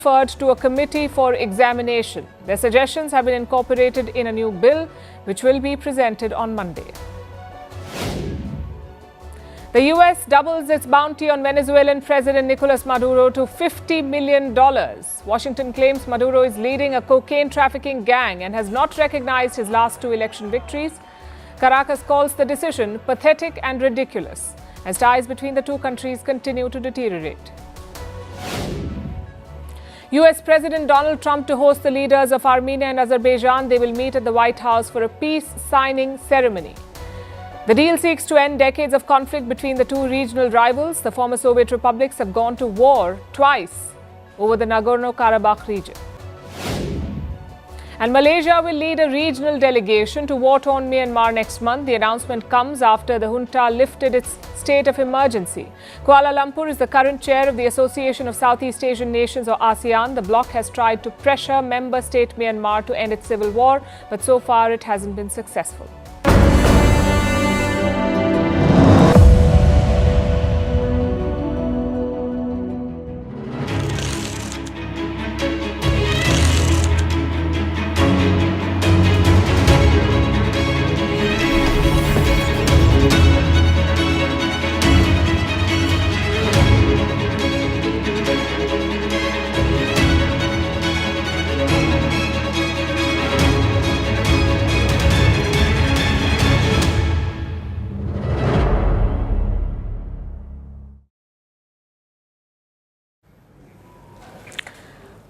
referred to a committee for examination. Their suggestions have been incorporated in a new bill, which will be presented on Monday. The U.S. doubles its bounty on Venezuelan President Nicolas Maduro to $50 million. Washington claims Maduro is leading a cocaine trafficking gang and has not recognized his last two election victories. Caracas calls the decision pathetic and ridiculous, as ties between the two countries continue to deteriorate. U.S. President Donald Trump to host the leaders of Armenia and Azerbaijan. They will meet at the White House for a peace signing ceremony. The deal seeks to end decades of conflict between the two regional rivals. The former Soviet republics have gone to war twice over the Nagorno-Karabakh region. And Malaysia will lead a regional delegation to war-torn Myanmar next month. The announcement comes after the junta lifted its state of emergency. Kuala Lumpur is the current chair of the Association of Southeast Asian Nations, or ASEAN. The bloc has tried to pressure member state Myanmar to end its civil war, but so far it hasn't been successful.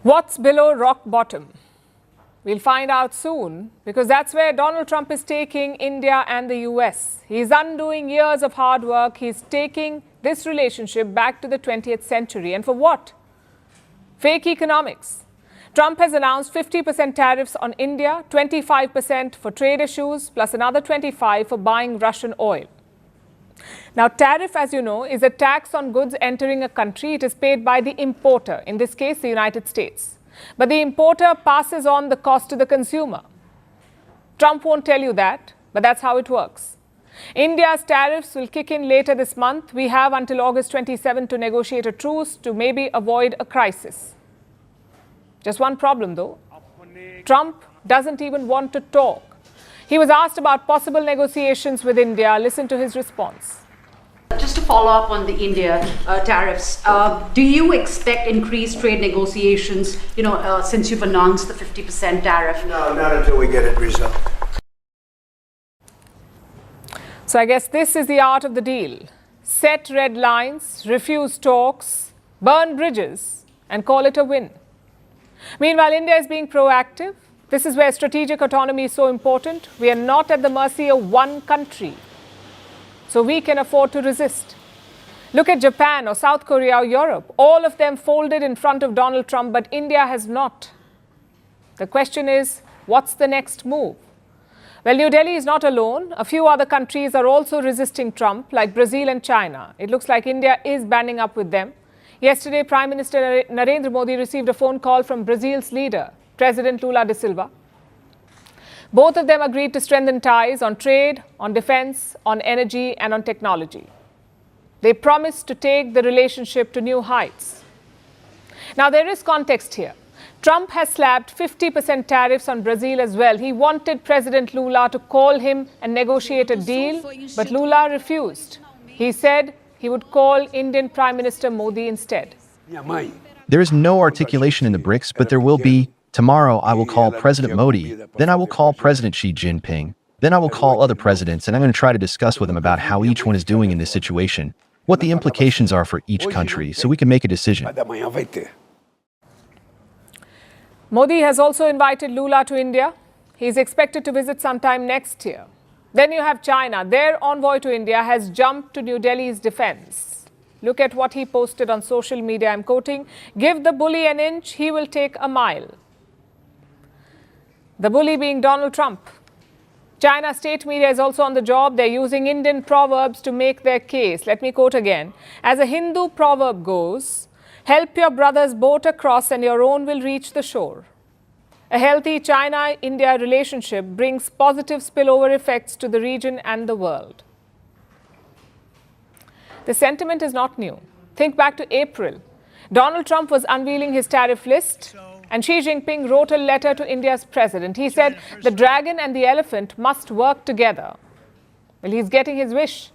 What's below rock bottom? We'll find out soon, because that's where Donald Trump is taking India and the US. He's undoing years of hard work. He's taking this relationship back to the 20th century. And for what? Fake economics. Trump has announced 50% tariffs on India, 25% for trade issues, plus another 25% for buying Russian oil. Now, tariff, as you know, is a tax on goods entering a country. It is paid by the importer, in this case, the United States. But the importer passes on the cost to the consumer. Trump won't tell you that, but that's how it works. India's tariffs will kick in later this month. We have until August 27 to negotiate a truce to maybe avoid a crisis. Just one problem, though. Trump doesn't even want to talk. He was asked about possible negotiations with India. Listen to his response. Just to follow up on the India tariffs, do you expect increased trade negotiations, since you've announced the 50% tariff? No, not until we get it resolved. So I guess this is the art of the deal. Set red lines, refuse talks, burn bridges, and call it a win. Meanwhile, India is being proactive. This is where strategic autonomy is so important. We are not at the mercy of one country, so we can afford to resist. Look at Japan or South Korea or Europe. All of them folded in front of Donald Trump, but India has not. The question is, what's the next move? Well, New Delhi is not alone. A few other countries are also resisting Trump, like Brazil and China. It looks like India is banding up with them. Yesterday, Prime Minister Narendra Modi received a phone call from Brazil's leader, President Lula da Silva. Both of them agreed to strengthen ties on trade, on defense, on energy, and on technology. They promised to take the relationship to new heights. Now, there is context here. Trump has slapped 50% tariffs on Brazil as well. He wanted President Lula to call him and negotiate a deal, but Lula refused. He said he would call Indian Prime Minister Modi instead. There is no articulation in the BRICS, but there will be. Tomorrow, I will call President Modi, then I will call President Xi Jinping, then I will call other presidents, and I'm going to try to discuss with them about how each one is doing in this situation, what the implications are for each country, so we can make a decision. Modi has also invited Lula to India. He is expected to visit sometime next year. Then you have China. Their envoy to India has jumped to New Delhi's defense. Look at what he posted on social media. I'm quoting, "Give the bully an inch, he will take a mile." The bully being Donald Trump. China's state media is also on the job. They're using Indian proverbs to make their case. Let me quote again. As a Hindu proverb goes, help your brother's boat across and your own will reach the shore. A healthy China-India relationship brings positive spillover effects to the region and the world. The sentiment is not new. Think back to April. Donald Trump was unveiling his tariff list, and Xi Jinping wrote a letter to India's president. He said the dragon and the elephant must work together. Well, he's getting his wish.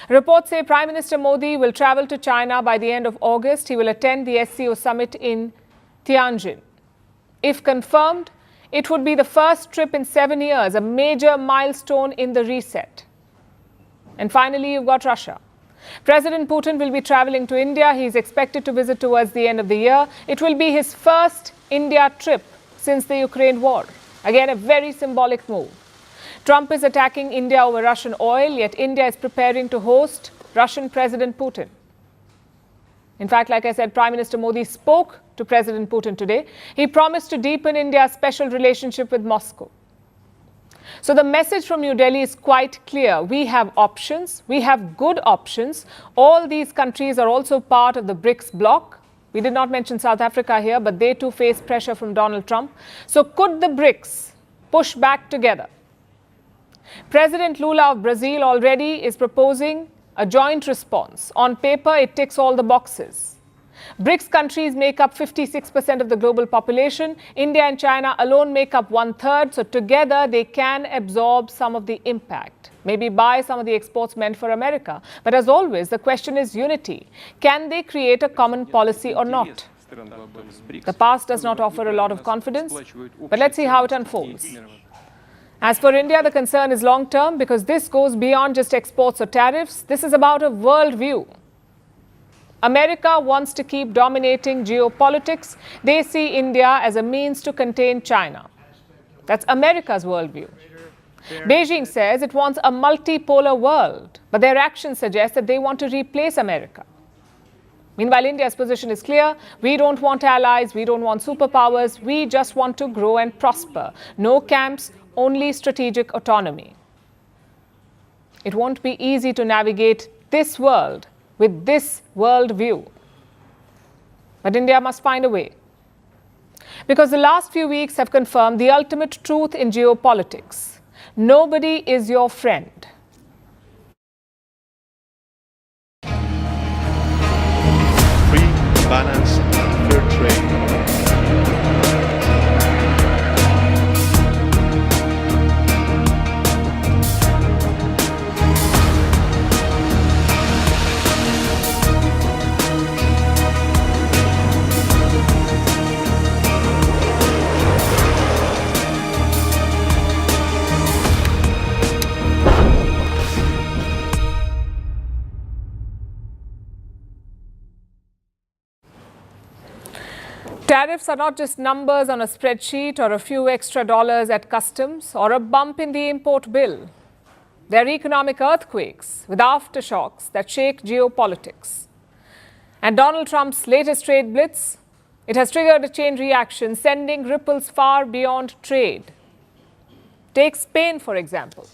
Reports say Prime Minister Modi will travel to China by the end of August. He will attend the SCO Summit in Tianjin. If confirmed, it would be the first trip in 7 years, a major milestone in the reset. And finally, you've got Russia. President Putin will be traveling to India. He is expected to visit towards the end of the year. It will be his first India trip since the Ukraine war. Again, a very symbolic move. Trump is attacking India over Russian oil, yet India is preparing to host Russian President Putin. In fact, like I said, Prime Minister Modi spoke to President Putin today. He promised to deepen India's special relationship with Moscow. So the message from New Delhi is quite clear. We have options. We have good options. All these countries are also part of the BRICS bloc. We did not mention South Africa here, but they too face pressure from Donald Trump. So could the BRICS push back together? President Lula of Brazil already is proposing a joint response. On paper, it ticks all the boxes. BRICS countries make up 56% of the global population. India and China alone make up 1/3. So together, they can absorb some of the impact, maybe buy some of the exports meant for America. But as always, the question is unity. Can they create a common policy or not? The past does not offer a lot of confidence, but let's see how it unfolds. As for India, the concern is long-term because this goes beyond just exports or tariffs. This is about a worldview. America wants to keep dominating geopolitics. They see India as a means to contain China. That's America's worldview. Beijing says it wants a multipolar world, but their actions suggest that they want to replace America. Meanwhile, India's position is clear. We don't want allies. We don't want superpowers. We just want to grow and prosper. No camps, only strategic autonomy. It won't be easy to navigate this world with this worldview. But India must find a way. Because the last few weeks have confirmed the ultimate truth in geopolitics. Nobody is your friend. Free, balanced, fair trade. Tariffs are not just numbers on a spreadsheet or a few extra dollars at customs or a bump in the import bill. They're economic earthquakes with aftershocks that shake geopolitics. And Donald Trump's latest trade blitz, it has triggered a chain reaction, sending ripples far beyond trade. Take Spain, for example.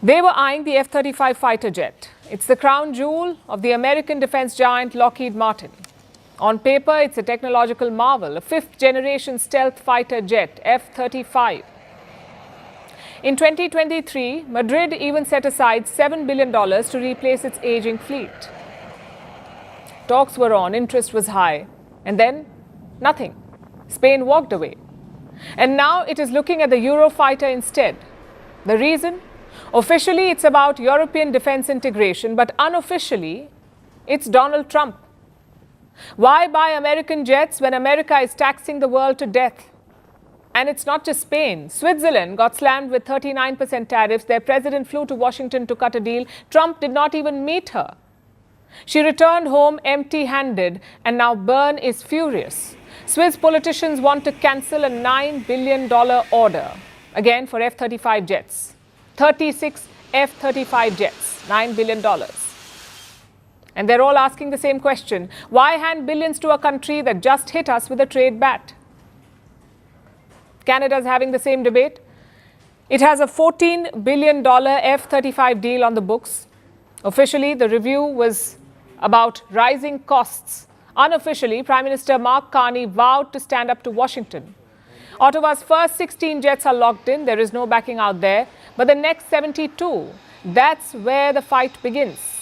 They were eyeing the F-35 fighter jet. It's the crown jewel of the American defense giant Lockheed Martin. On paper, it's a technological marvel, a fifth-generation stealth fighter jet, F-35. In 2023, Madrid even set aside $7 billion to replace its aging fleet. Talks were on, interest was high, and then nothing. Spain walked away. And now it is looking at the Eurofighter instead. The reason? Officially, it's about European defense integration, but unofficially, it's Donald Trump. Why buy American jets when America is taxing the world to death? And it's not just Spain. Switzerland got slammed with 39% tariffs. Their president flew to Washington to cut a deal. Trump did not even meet her. She returned home empty-handed, and now Bern is furious. Swiss politicians want to cancel a $9 billion order, again for F-35 jets. 36 F-35 jets, $9 billion. And they're all asking the same question. Why hand billions to a country that just hit us with a trade bat? Canada's having the same debate. It has a $14 billion F-35 deal on the books. Officially, the review was about rising costs. Unofficially, Prime Minister Mark Carney vowed to stand up to Washington. Ottawa's first 16 jets are locked in. There is no backing out there. But the next 72, that's where the fight begins.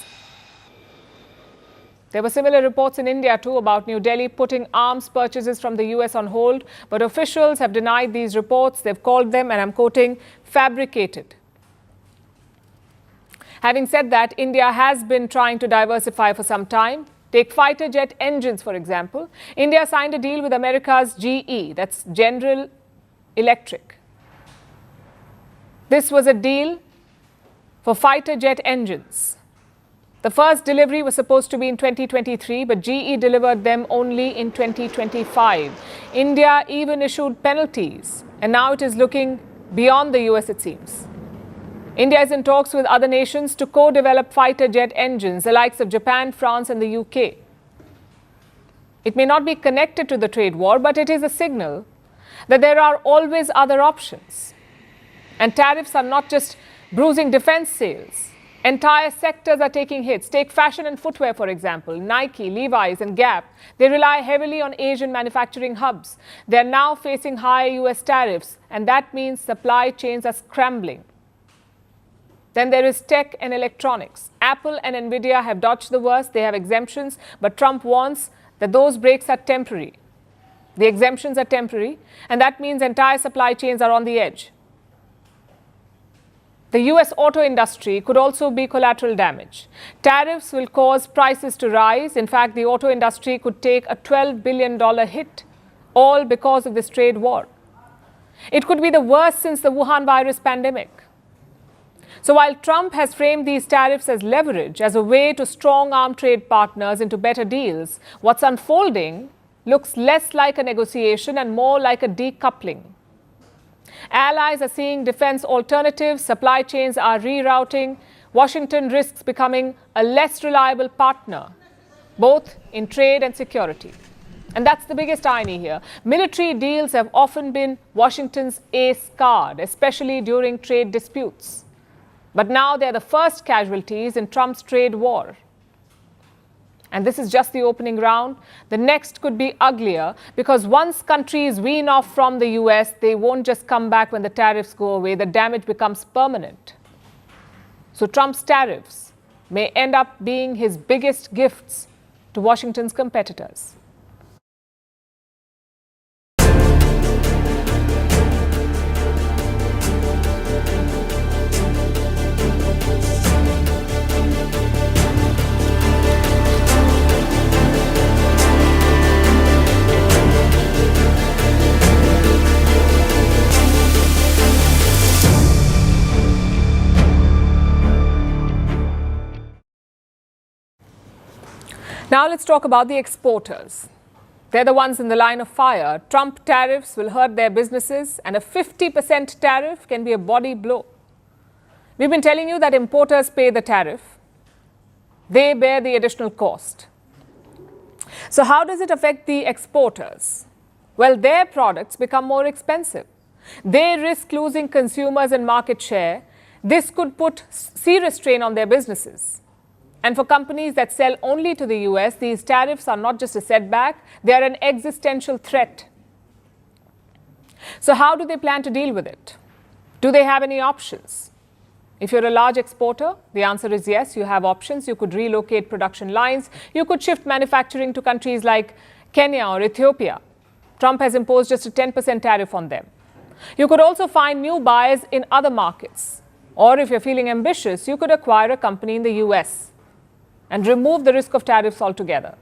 There were similar reports in India too about New Delhi putting arms purchases from the US on hold, but officials have denied these reports. They've called them, and I'm quoting, fabricated. Having said that, India has been trying to diversify for some time. Take fighter jet engines, for example. India signed a deal with America's GE, that's General Electric. This was a deal for fighter jet engines. The first delivery was supposed to be in 2023, but GE delivered them only in 2025. India even issued penalties, and now it is looking beyond the US, it seems. India is in talks with other nations to co-develop fighter jet engines, the likes of Japan, France, and the UK. It may not be connected to the trade war, but it is a signal that there are always other options. And tariffs are not just bruising defense sales. Entire sectors are taking hits. Take fashion and footwear, for example. Nike, Levi's, and Gap. They rely heavily on Asian manufacturing hubs. They are now facing higher US tariffs, and that means supply chains are scrambling. Then there is tech and electronics. Apple and Nvidia have dodged the worst. They have exemptions, but Trump warns that those breaks are temporary. The exemptions are temporary, and that means entire supply chains are on the edge. The US auto industry could also be collateral damage. Tariffs will cause prices to rise. In fact, the auto industry could take a $12 billion hit, all because of this trade war. It could be the worst since the Wuhan virus pandemic. So while Trump has framed these tariffs as leverage, as a way to strong-arm trade partners into better deals, what's unfolding looks less like a negotiation and more like a decoupling. Allies are seeing defense alternatives, supply chains are rerouting, Washington risks becoming a less reliable partner, both in trade and security. And that's the biggest irony here. Military deals have often been Washington's ace card, especially during trade disputes. But now they're the first casualties in Trump's trade war. And this is just the opening round. The next could be uglier, because once countries wean off from the US, they won't just come back when the tariffs go away. The damage becomes permanent. So Trump's tariffs may end up being his biggest gifts to Washington's competitors. Now let's talk about the exporters. They're the ones in the line of fire. Trump tariffs will hurt their businesses, and a 50% tariff can be a body blow. We've been telling you that importers pay the tariff. They bear the additional cost. So how does it affect the exporters? Well, their products become more expensive. They risk losing consumers and market share. This could put serious strain on their businesses. And for companies that sell only to the US, these tariffs are not just a setback, they are an existential threat. So how do they plan to deal with it? Do they have any options? If you're a large exporter, the answer is yes, you have options. You could relocate production lines. You could shift manufacturing to countries like Kenya or Ethiopia. Trump has imposed just a 10% tariff on them. You could also find new buyers in other markets. Or if you're feeling ambitious, you could acquire a company in the US and remove the risk of tariffs altogether.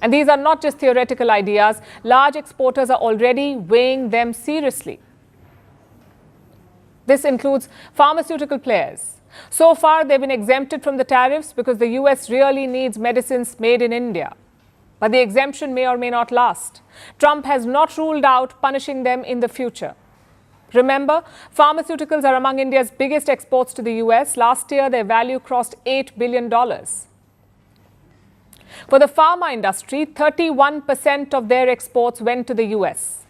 And these are not just theoretical ideas. Large exporters are already weighing them seriously. This includes pharmaceutical players. So far, they've been exempted from the tariffs because the US really needs medicines made in India. But the exemption may or may not last. Trump has not ruled out punishing them in the future. Remember, pharmaceuticals are among India's biggest exports to the US. Last year, their value crossed $8 billion. For the pharma industry, 31% of their exports went to the US.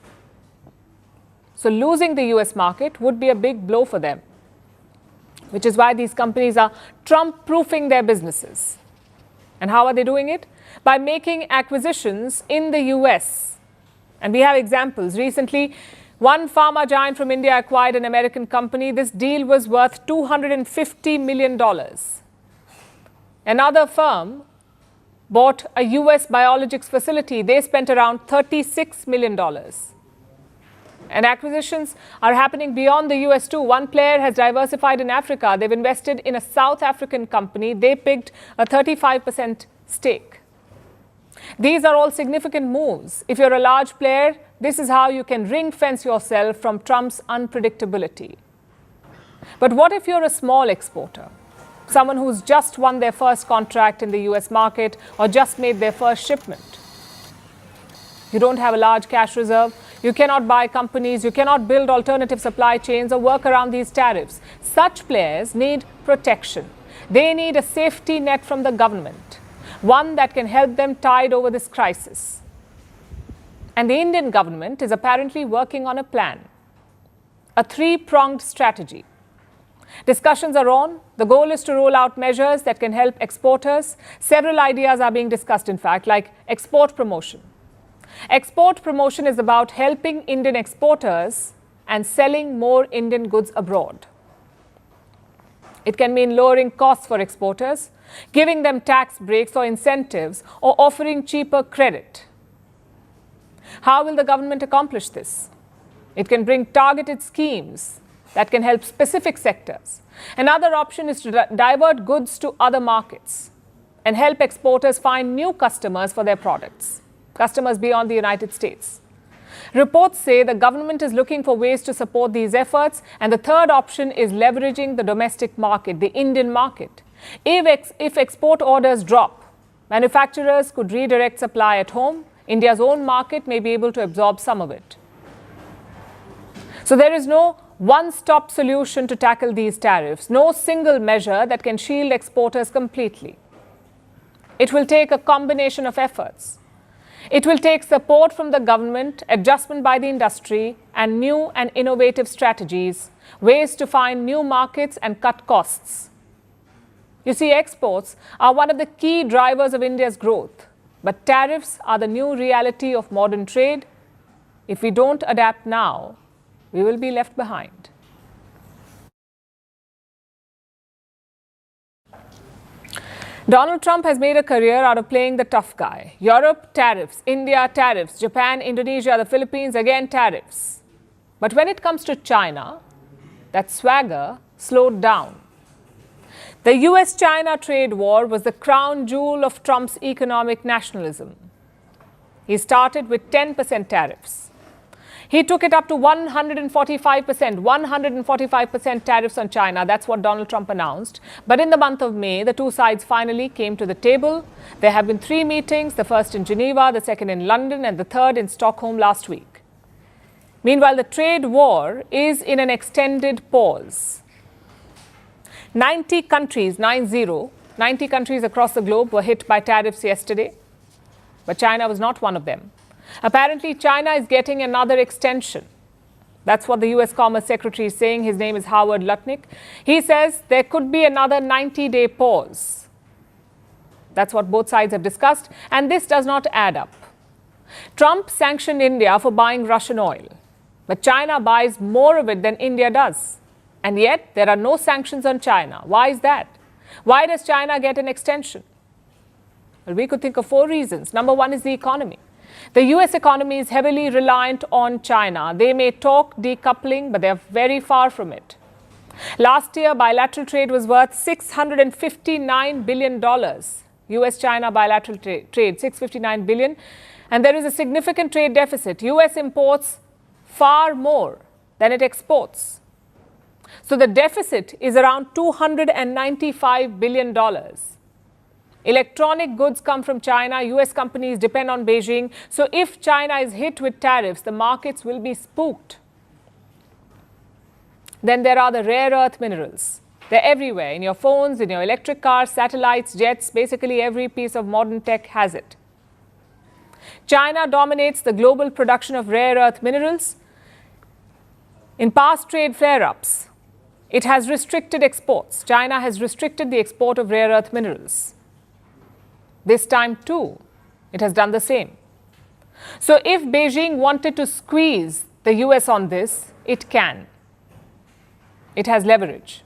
So losing the US market would be a big blow for them, which is why these companies are Trump-proofing their businesses. And how are they doing it? By making acquisitions in the US. And we have examples. Recently, one pharma giant from India acquired an American company. This deal was worth $250 million. Another firm bought a US biologics facility. They spent around $36 million. And acquisitions are happening beyond the US too. One player has diversified in Africa. They've invested in a South African company. They picked a 35% stake. These are all significant moves. If you're a large player, this is how you can ring fence yourself from Trump's unpredictability. But what if you're a small exporter? Someone who's just won their first contract in the US market or just made their first shipment. You don't have a large cash reserve. You cannot buy companies. You cannot build alternative supply chains or work around these tariffs. Such players need protection. They need a safety net from the government, one that can help them tide over this crisis. And the Indian government is apparently working on a plan, a three-pronged strategy. Discussions are on. The goal is to roll out measures that can help exporters. Several ideas are being discussed, in fact, like export promotion. Export promotion is about helping Indian exporters and selling more Indian goods abroad. It can mean lowering costs for exporters, giving them tax breaks or incentives, or offering cheaper credit. How will the government accomplish this? It can bring targeted schemes that can help specific sectors. Another option is to divert goods to other markets and help exporters find new customers for their products, customers beyond the United States. Reports say the government is looking for ways to support these efforts, and the third option is leveraging the domestic market, the Indian market. If export orders drop, manufacturers could redirect supply at home. India's own market may be able to absorb some of it. So there is no one-stop solution to tackle these tariffs, no single measure that can shield exporters completely. It will take a combination of efforts. It will take support from the government, adjustment by the industry, and new and innovative strategies, ways to find new markets and cut costs. You see, exports are one of the key drivers of India's growth, but tariffs are the new reality of modern trade. If we don't adapt now, we will be left behind. Donald Trump has made a career out of playing the tough guy. Europe, tariffs. India, tariffs. Japan, Indonesia, the Philippines, again tariffs. But when it comes to China, that swagger slowed down. The US-China trade war was the crown jewel of Trump's economic nationalism. He started with 10% tariffs. He took it up to 145% tariffs on China. That's what Donald Trump announced. But in the month of May, the two sides finally came to the table. There have been 3 meetings, the first in Geneva, the second in London, and the third in Stockholm last week. Meanwhile, the trade war is in an extended pause. 90 countries across the globe were hit by tariffs yesterday, but China was not one of them. Apparently, China is getting another extension. That's what the US Commerce Secretary is saying. His name is Howard Lutnick. He says there could be another 90-day pause. That's what both sides have discussed, and this does not add up. Trump sanctioned India for buying Russian oil, but China buys more of it than India does. And yet, there are no sanctions on China. Why is that? Why does China get an extension? Well, we could think of 4 reasons. Number 1 is the economy. The US economy is heavily reliant on China. They may talk decoupling, but they're very far from it. Last year, bilateral trade was worth $659 billion. US-China bilateral trade, $659 billion. And there is a significant trade deficit. US imports far more than it exports. So the deficit is around $295 billion. Electronic goods come from China. US companies depend on Beijing. So if China is hit with tariffs, the markets will be spooked. Then there are the rare earth minerals. They're everywhere, in your phones, in your electric cars, satellites, jets. Basically, every piece of modern tech has it. China dominates the global production of rare earth minerals. In past trade flare-ups, it has restricted exports. China has restricted the export of rare earth minerals. This time, too, it has done the same. So if Beijing wanted to squeeze the US on this, it can. It has leverage.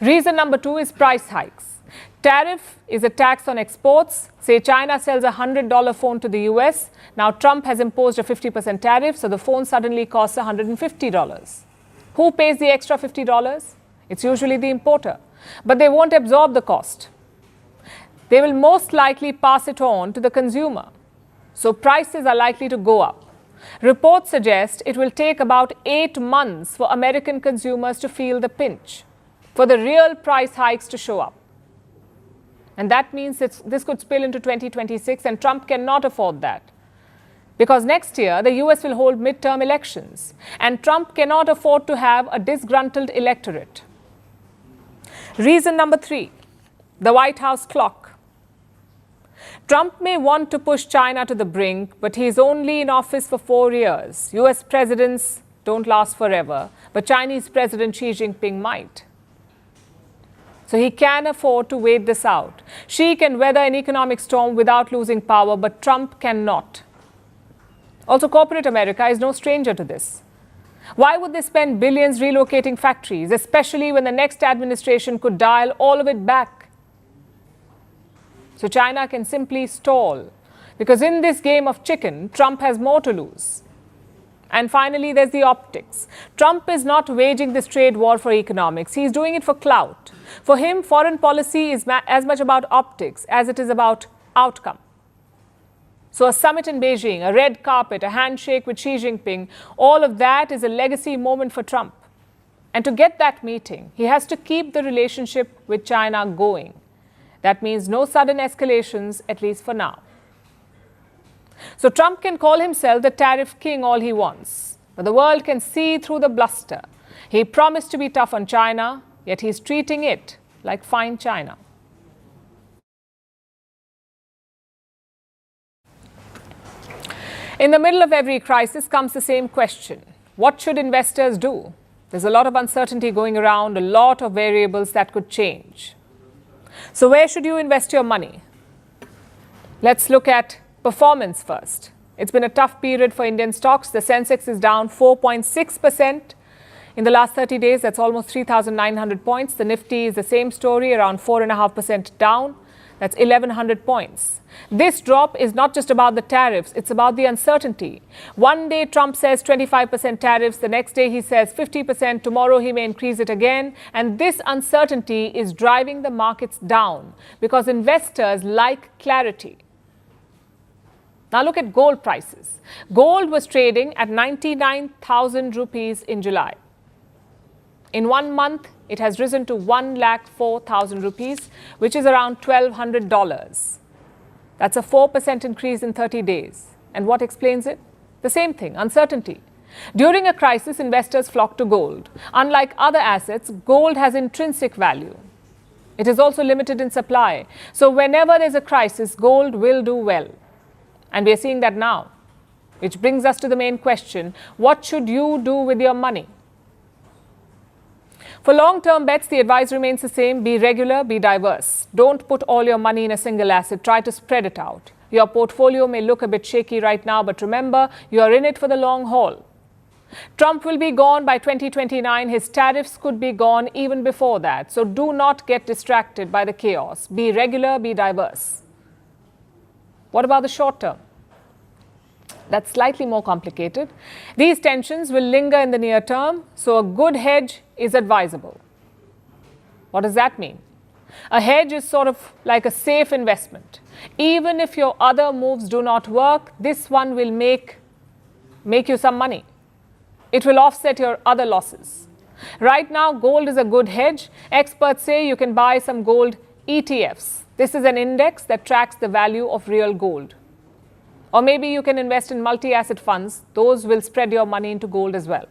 Reason number 2 is price hikes. Tariff is a tax on exports. Say China sells a $100 phone to the US. Now Trump has imposed a 50% tariff, so the phone suddenly costs $150. Who pays the extra $50? It's usually the importer. But they won't absorb the cost. They will most likely pass it on to the consumer. So prices are likely to go up. Reports suggest it will take about 8 months for American consumers to feel the pinch, for the real price hikes to show up. And that means this could spill into 2026, and Trump cannot afford that. Because next year, the US will hold midterm elections, and Trump cannot afford to have a disgruntled electorate. Reason number 3, the White House clock. Trump may want to push China to the brink, but he is only in office for 4 years. US presidents don't last forever, but Chinese President Xi Jinping might. So he can afford to wait this out. Xi can weather an economic storm without losing power, but Trump cannot. Also, corporate America is no stranger to this. Why would they spend billions relocating factories, especially when the next administration could dial all of it back? So China can simply stall, because in this game of chicken, Trump has more to lose. And finally, there's the optics. Trump is not waging this trade war for economics. He's doing it for clout. For him, foreign policy is as much about optics as it is about outcome. So a summit in Beijing, a red carpet, a handshake with Xi Jinping, all of that is a legacy moment for Trump. And to get that meeting, he has to keep the relationship with China going. That means no sudden escalations, at least for now. So Trump can call himself the tariff king all he wants, but the world can see through the bluster. He promised to be tough on China, yet he's treating it like fine China. In the middle of every crisis comes the same question. What should investors do? There's a lot of uncertainty going around, a lot of variables that could change. So where should you invest your money? Let's look at performance first. It's been a tough period for Indian stocks. The Sensex is down 4.6% in the last 30 days. That's almost 3,900 points. The Nifty is the same story, around 4.5% down. That's 1,100 points. This drop is not just about the tariffs, it's about the uncertainty. One day Trump says 25% tariffs, the next day he says 50%, tomorrow he may increase it again. And this uncertainty is driving the markets down because investors like clarity. Now look at gold prices. Gold was trading at 99,000 rupees in July. In 1 month, it has risen to 1,04,000 rupees, which is around $1,200. That's a 4% increase in 30 days. And what explains it? The same thing, uncertainty. During a crisis, investors flock to gold. Unlike other assets, gold has intrinsic value. It is also limited in supply. So whenever there's a crisis, gold will do well. And we are seeing that now. Which brings us to the main question, what should you do with your money? For long-term bets, the advice remains the same. Be regular, be diverse. Don't put all your money in a single asset. Try to spread it out. Your portfolio may look a bit shaky right now, but remember, you are in it for the long haul. Trump will be gone by 2029. His tariffs could be gone even before that. So do not get distracted by the chaos. Be regular, be diverse. What about the short term? That's slightly more complicated. These tensions will linger in the near term, so a good hedge is advisable. What does that mean? A hedge is sort of like a safe investment. Even if your other moves do not work, this one will make you some money. It will offset your other losses. Right now, gold is a good hedge. Experts say you can buy some gold ETFs. This is an index that tracks the value of real gold. Or maybe you can invest in multi-asset funds. Those will spread your money into gold as well.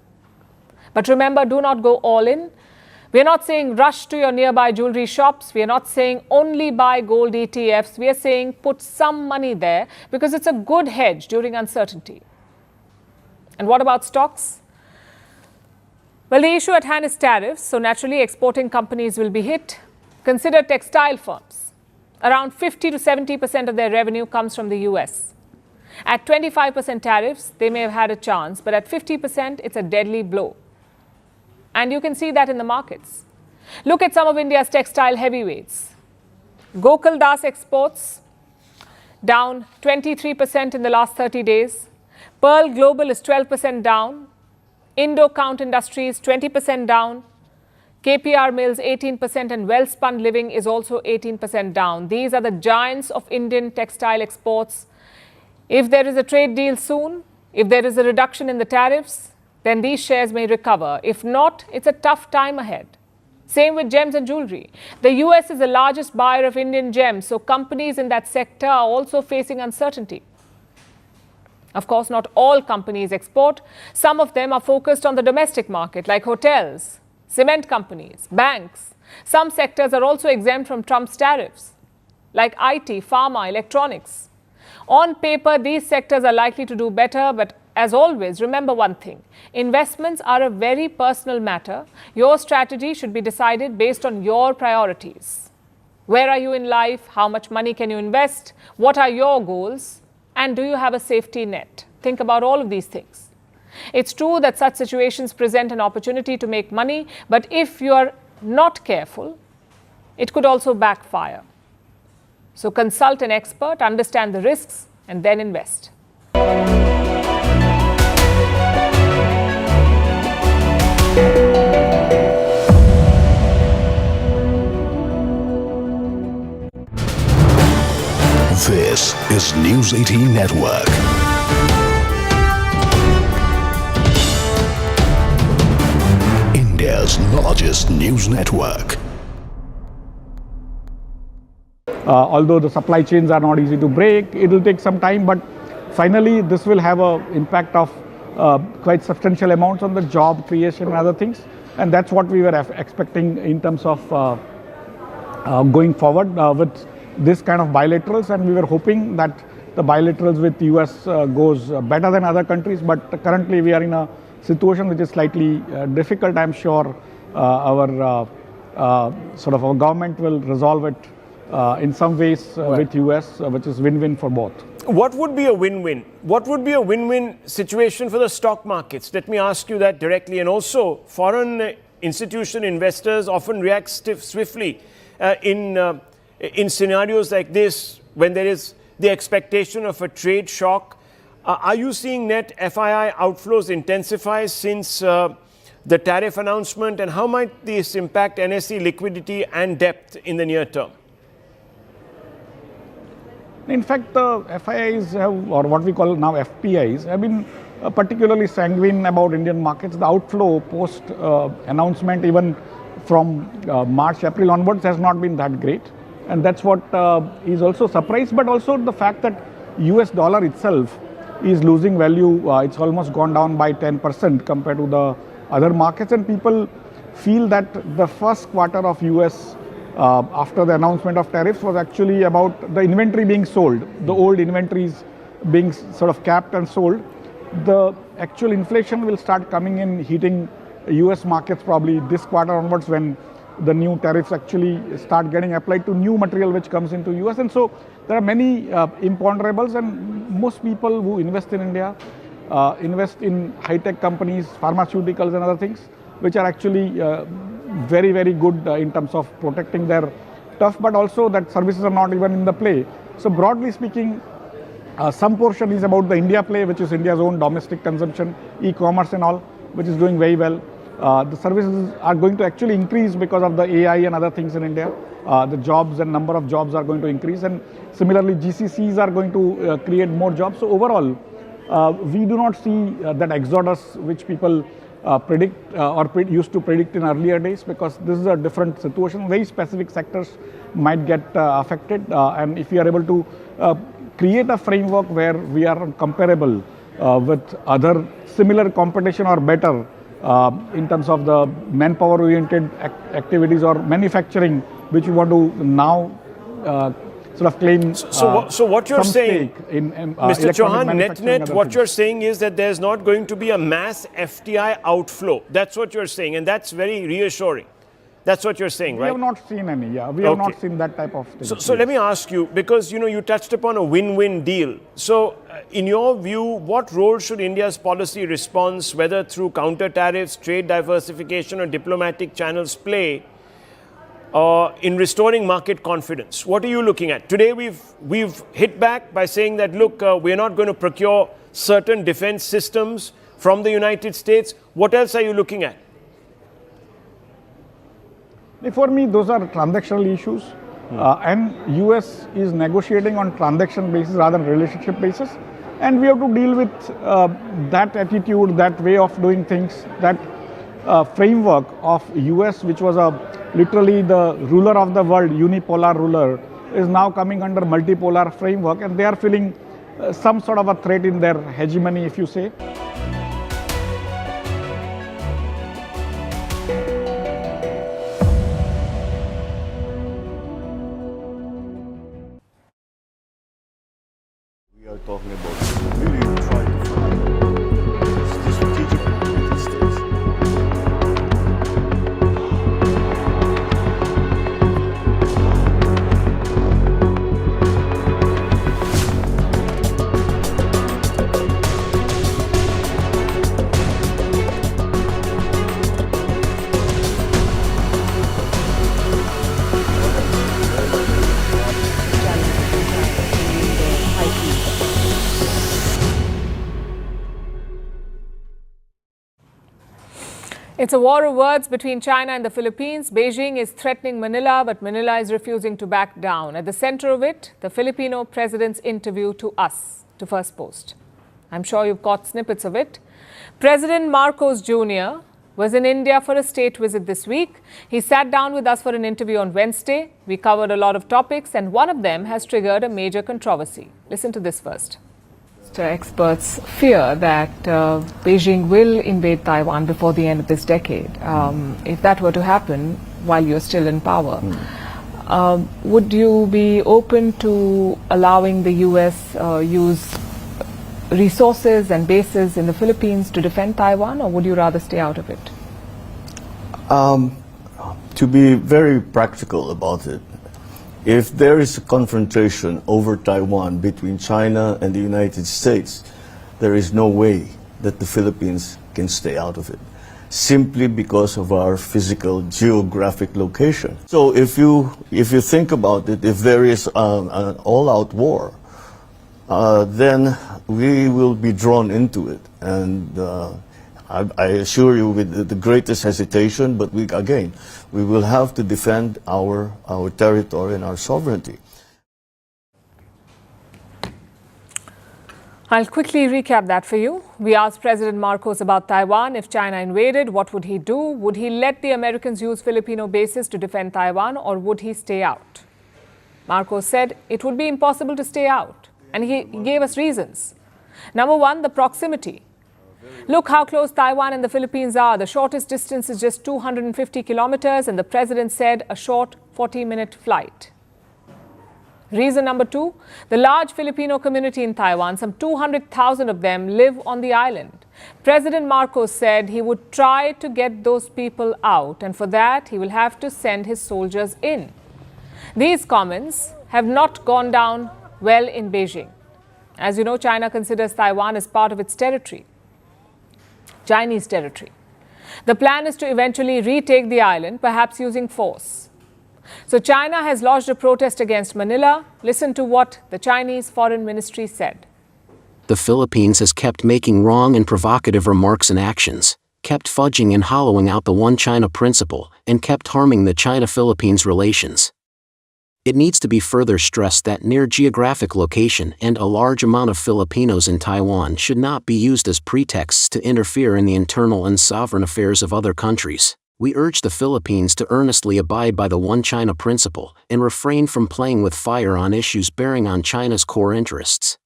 But remember, do not go all in. We are not saying rush to your nearby jewelry shops. We are not saying only buy gold ETFs. We are saying put some money there because it's a good hedge during uncertainty. And what about stocks? Well, the issue at hand is tariffs. So naturally, exporting companies will be hit. Consider textile firms. Around 50 to 70% of their revenue comes from the US. At 25% tariffs, they may have had a chance, but at 50%, it's a deadly blow. And you can see that in the markets. Look at some of India's textile heavyweights. Gokul Das exports down 23% in the last 30 days. Pearl Global is 12% down. Indo Count Industries 20% down. KPR Mills 18% and Wellspun Living is also 18% down. These are the giants of Indian textile exports. If there is a trade deal soon, if there is a reduction in the tariffs, then these shares may recover. If not, it's a tough time ahead. Same with gems and jewelry. The US is the largest buyer of Indian gems, so companies in that sector are also facing uncertainty. Of course, not all companies export. Some of them are focused on the domestic market, like hotels, cement companies, banks. Some sectors are also exempt from Trump's tariffs, like IT, pharma, electronics. On paper, these sectors are likely to do better, but as always, remember one thing. Investments are a very personal matter. Your strategy should be decided based on your priorities. Where are you in life? How much money can you invest? What are your goals? And do you have a safety net? Think about all of these things. It's true that such situations present an opportunity to make money, but if you are not careful, it could also backfire. So consult an expert, understand the risks, and then invest. This is News 18 Network. India's largest news network. Although the supply chains are not easy to break, it will take some time, but finally this will have an impact of quite substantial amounts on the job creation and other things, and that's what we were expecting in terms of going forward with this kind of bilaterals, and we were hoping that the bilaterals with US goes better than other countries, but currently we are in a situation which is slightly difficult. I'm sure our our government will resolve it in some ways with US, which is win-win for both. What would be a win-win? What would be a win-win situation for the stock markets? Let me ask you that directly. And also, foreign institution investors often react swiftly in scenarios like this when there is the expectation of a trade shock. Are you seeing net FII outflows intensify since the tariff announcement, and how might this impact NSE liquidity and depth in the near term? In fact, the FIIs have, or what we call now FPIs, have been particularly sanguine about Indian markets. The outflow post announcement, even from March, April onwards, has not been that great. And that's what is also surprised, but also the fact that US dollar itself is losing value. It's almost gone down by 10% compared to the other markets, and people feel that the first quarter of US after the announcement of tariffs was actually about the inventory being sold, the old inventories being sort of capped and sold. The actual inflation will start coming in, hitting US markets probably this quarter onwards, when the new tariffs actually start getting applied to new material which comes into US. And so there are many imponderables, and most people who invest in India invest in high-tech companies, pharmaceuticals and other things, which are actually very, very good in terms of protecting their stuff, but also that services are not even in the play. So broadly speaking, some portion is about the India play, which is India's own domestic consumption, e-commerce and all, which is doing very well. The services are going to actually increase because of the AI and other things in India. The jobs and number of jobs are going to increase, and similarly GCCs are going to create more jobs. So overall, we do not see that exodus which people predict or used to predict in earlier days, because this is a different situation. Very specific sectors might get affected, and if we are able to create a framework where we are comparable with other similar competition or better in terms of the manpower oriented activities or manufacturing, which we want to now sort of claim. So what you're saying, Mr. Chauhan, net, what you're saying is that there's not going to be a mass FDI outflow. That's what you're saying, and that's very reassuring. That's what you're saying, right? We have not seen any, we have not seen that type of thing. So let me ask you, because you touched upon a win-win deal. So in your view, what role should India's policy response, whether through counter tariffs, trade diversification or diplomatic channels, play in restoring market confidence? What are you looking at? Today we've hit back by saying that, look, we're not going to procure certain defense systems from the United States. What else are you looking at? For me, those are transactional issues. And US is negotiating on transaction basis rather than relationship basis. And we have to deal with that attitude, that way of doing things, that framework of US, which was literally the ruler of the world, unipolar ruler, is now coming under multipolar framework, and they are feeling some sort of a threat in their hegemony, if you say. We are talking about really trying to find the strategic United States. It's a war of words between China and the Philippines. Beijing is threatening Manila, but Manila is refusing to back down. At the center of it, the Filipino president's interview to us, to First Post. I'm sure you've caught snippets of it. President Marcos Jr. was in India for a state visit this week. He sat down with us for an interview on Wednesday. We covered a lot of topics, and one of them has triggered a major controversy. Listen to this first. Experts fear that Beijing will invade Taiwan before the end of this decade. If that were to happen while you're still in power, would you be open to allowing the US use resources and bases in the Philippines to defend Taiwan, or would you rather stay out of it? To be very practical about it, if there is a confrontation over Taiwan between China and the United States, there is no way that the Philippines can stay out of it, simply because of our physical geographic location. So if you think about it, if there is an all-out war, then we will be drawn into it. And I assure you with the greatest hesitation, but we will have to defend our territory and our sovereignty. I'll quickly recap that for you. We asked President Marcos about Taiwan. If China invaded, what would he do? Would he let the Americans use Filipino bases to defend Taiwan, or would he stay out? Marcos said it would be impossible to stay out, and he gave us reasons. Number one, the proximity. Look how close Taiwan and the Philippines are. The shortest distance is just 250 kilometers, and the president said a short 40-minute flight. Reason number two, the large Filipino community in Taiwan, some 200,000 of them live on the island. President Marcos said he would try to get those people out, and for that he will have to send his soldiers in. These comments have not gone down well in Beijing. As you know, China considers Taiwan as part of its territory, Chinese territory. The plan is to eventually retake the island, perhaps using force. So China has lodged a protest against Manila. Listen to what the Chinese Foreign Ministry said. The Philippines has kept making wrong and provocative remarks and actions, kept fudging and hollowing out the One China principle, and kept harming the China-Philippines relations. It needs to be further stressed that near geographic location and a large amount of Filipinos in Taiwan should not be used as pretexts to interfere in the internal and sovereign affairs of other countries. We urge the Philippines to earnestly abide by the One China principle and refrain from playing with fire on issues bearing on China's core interests.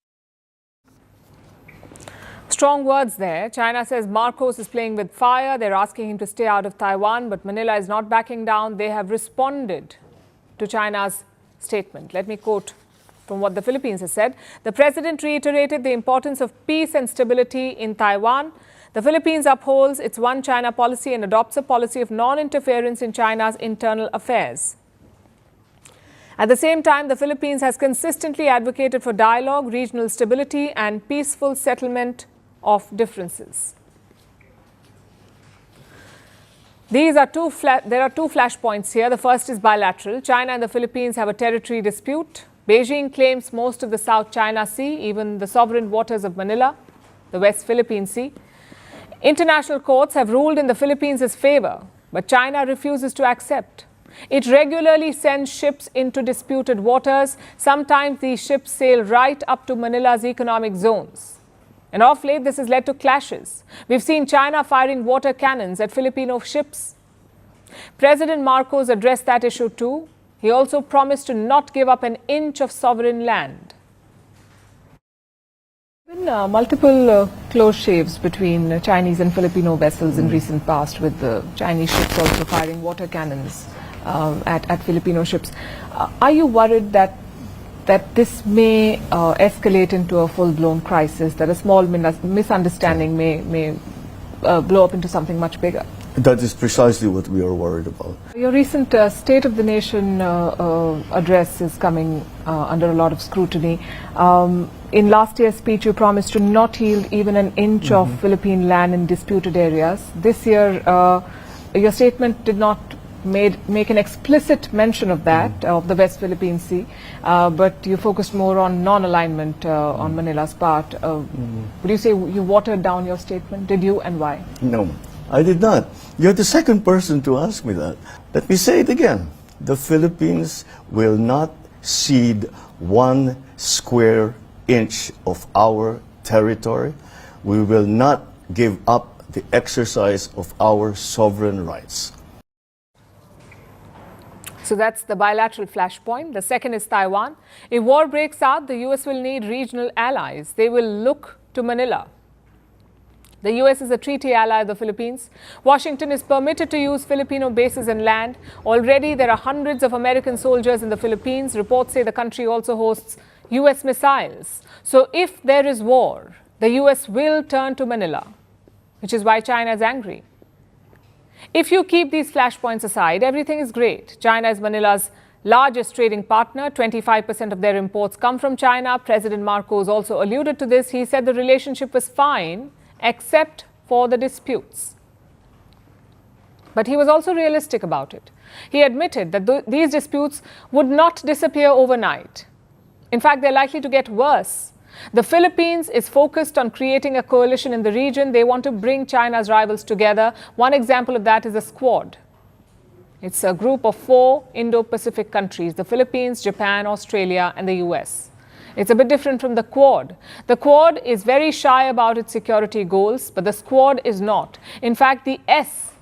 Strong words there. China says Marcos is playing with fire. They're asking him to stay out of Taiwan, but Manila is not backing down. They have responded to China's statement. Let me quote from what the Philippines has said. The president reiterated the importance of peace and stability in Taiwan. The Philippines upholds its One China policy and adopts a policy of non-interference in China's internal affairs. At the same time, the Philippines has consistently advocated for dialogue, regional stability, and peaceful settlement of differences. There are two flashpoints here. The first is bilateral. China and the Philippines have a territory dispute. Beijing claims most of the South China Sea, even the sovereign waters of Manila, the West Philippine Sea. International courts have ruled in the Philippines' favor, but China refuses to accept. It regularly sends ships into disputed waters. Sometimes these ships sail right up to Manila's economic zones. And of late, this has led to clashes. We've seen China firing water cannons at Filipino ships. President Marcos addressed that issue too. He also promised to not give up an inch of sovereign land. There have been multiple close shaves between Chinese and Filipino vessels in recent past, with the Chinese ships also firing water cannons at Filipino ships. Are you worried that this may escalate into a full-blown crisis, that a small misunderstanding may blow up into something much bigger? That is precisely what we are worried about. Your recent State of the Nation address is coming under a lot of scrutiny. In last year's speech, you promised to not yield even an inch of Philippine land in disputed areas. This year, your statement did not make an explicit mention of that, of the West Philippine Sea, but you focused more on non-alignment on Manila's part. Would you say you watered down your statement? Did you, and why? No, I did not. You're the second person to ask me that. Let me say it again. The Philippines will not cede 1 square inch of our territory. We will not give up the exercise of our sovereign rights. So that's the bilateral flashpoint. The second is Taiwan. If war breaks out, the U.S. will need regional allies. They will look to Manila. The U.S. is a treaty ally of the Philippines. Washington is permitted to use Filipino bases and land. Already, there are hundreds of American soldiers in the Philippines. Reports say the country also hosts U.S. missiles. So if there is war, the U.S. will turn to Manila, which is why China is angry. If you keep these flashpoints aside, everything is great. China is Manila's largest trading partner. 25% of their imports come from China. President Marcos also alluded to this. He said the relationship was fine, except for the disputes. But he was also realistic about it. He admitted that these disputes would not disappear overnight. In fact, they're likely to get worse. The Philippines is focused on creating a coalition in the region. They want to bring China's rivals together. One example of that is the Squad. It's a group of 4 Indo-Pacific countries: the Philippines, Japan, Australia, and the US. It's a bit different from the Quad. The Quad is very shy about its security goals, but the Squad is not. In fact, the S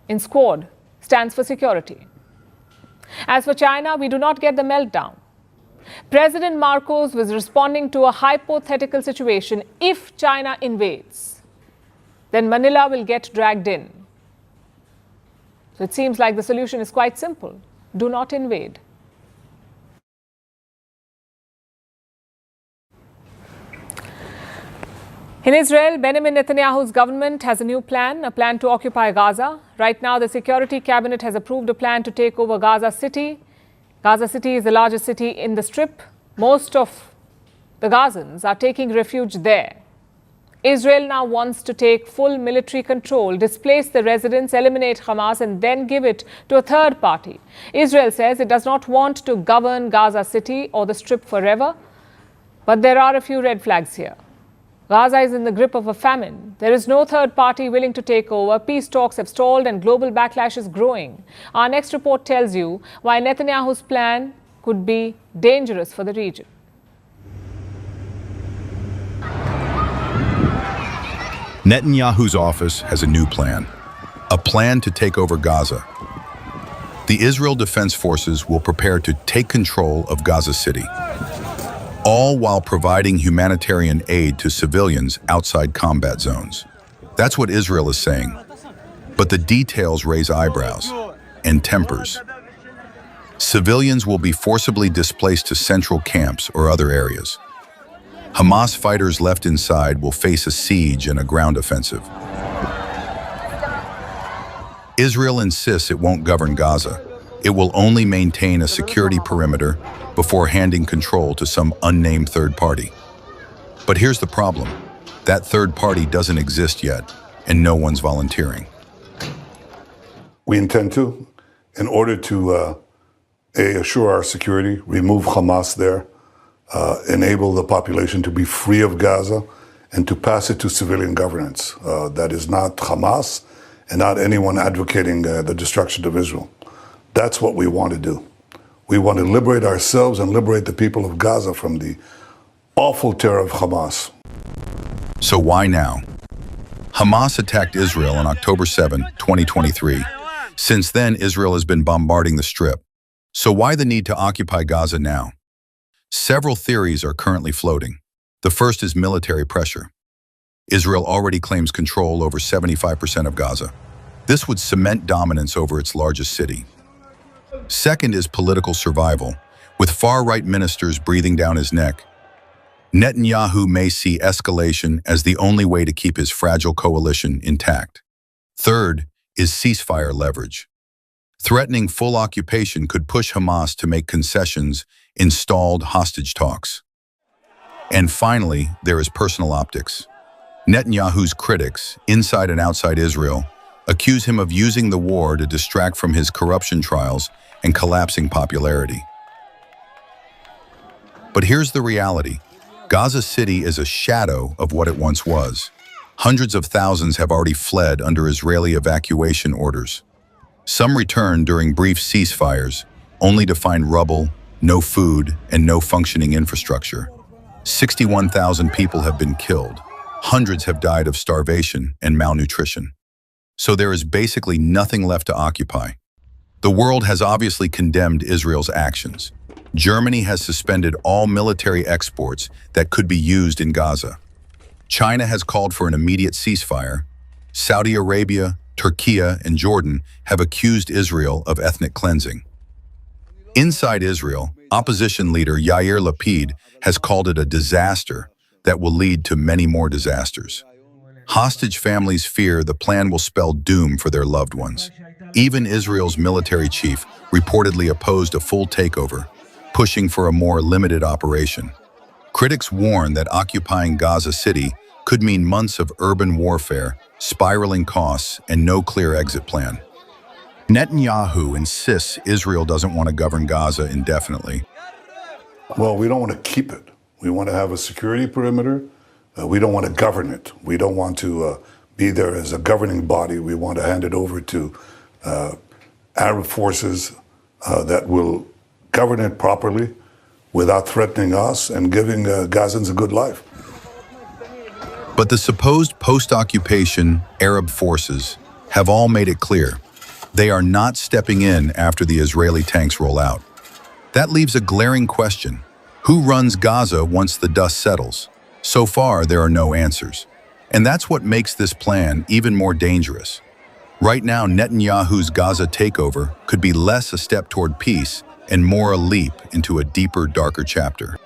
in Squad stands for security. As for China, we do not get the meltdown. President Marcos was responding to a hypothetical situation. If China invades, then Manila will get dragged in. So it seems like the solution is quite simple. Do not invade. In Israel, Benjamin Netanyahu's government has a new plan, a plan to occupy Gaza. Right now, the Security Cabinet has approved a plan to take over Gaza City. Gaza City is the largest city in the Strip. Most of the Gazans are taking refuge there. Israel now wants to take full military control, displace the residents, eliminate Hamas, and then give it to a third party. Israel says it does not want to govern Gaza City or the Strip forever, but there are a few red flags here. Gaza is in the grip of a famine. There is no third party willing to take over. Peace talks have stalled and global backlash is growing. Our next report tells you why Netanyahu's plan could be dangerous for the region. Netanyahu's office has a new plan, a plan to take over Gaza. The Israel Defense Forces will prepare to take control of Gaza City, all while providing humanitarian aid to civilians outside combat zones. That's what Israel is saying. But the details raise eyebrows and tempers. Civilians will be forcibly displaced to central camps or other areas. Hamas fighters left inside will face a siege and a ground offensive. Israel insists it won't govern Gaza. It will only maintain a security perimeter before handing control to some unnamed third party. But here's the problem. That third party doesn't exist yet, and no one's volunteering. We intend to, in order to assure our security, remove Hamas there, enable the population to be free of Gaza, and to pass it to civilian governance. That is not Hamas and not anyone advocating the destruction of Israel. That's what we want to do. We want to liberate ourselves and liberate the people of Gaza from the awful terror of Hamas. So why now? Hamas attacked Israel on October 7, 2023. Since then, Israel has been bombarding the Strip. So why the need to occupy Gaza now? Several theories are currently floating. The first is military pressure. Israel already claims control over 75% of Gaza. This would cement dominance over its largest city. Second is political survival, with far-right ministers breathing down his neck. Netanyahu may see escalation as the only way to keep his fragile coalition intact. Third is ceasefire leverage. Threatening full occupation could push Hamas to make concessions in stalled hostage talks. And finally, there is personal optics. Netanyahu's critics, inside and outside Israel, accuse him of using the war to distract from his corruption trials and collapsing popularity. But here's the reality. Gaza City is a shadow of what it once was. Hundreds of thousands have already fled under Israeli evacuation orders. Some returned during brief ceasefires, only to find rubble, no food, and no functioning infrastructure. 61,000 people have been killed. Hundreds have died of starvation and malnutrition. So there is basically nothing left to occupy. The world has obviously condemned Israel's actions. Germany has suspended all military exports that could be used in Gaza. China has called for an immediate ceasefire. Saudi Arabia, Turkey, and Jordan have accused Israel of ethnic cleansing. Inside Israel, opposition leader Yair Lapid has called it a disaster that will lead to many more disasters. Hostage families fear the plan will spell doom for their loved ones. Even Israel's military chief reportedly opposed a full takeover, pushing for a more limited operation. Critics warn that occupying Gaza City could mean months of urban warfare, spiraling costs, and no clear exit plan. Netanyahu insists Israel doesn't want to govern Gaza indefinitely. Well, we don't want to keep it. We want to have a security perimeter. We don't want to govern it. We don't want to be there as a governing body. We want to hand it over to Arab forces that will govern it properly without threatening us and giving Gazans a good life. But the supposed post-occupation Arab forces have all made it clear they are not stepping in after the Israeli tanks roll out. That leaves a glaring question. Who runs Gaza once the dust settles? So far, there are no answers. And that's what makes this plan even more dangerous. Right now, Netanyahu's Gaza takeover could be less a step toward peace and more a leap into a deeper, darker chapter.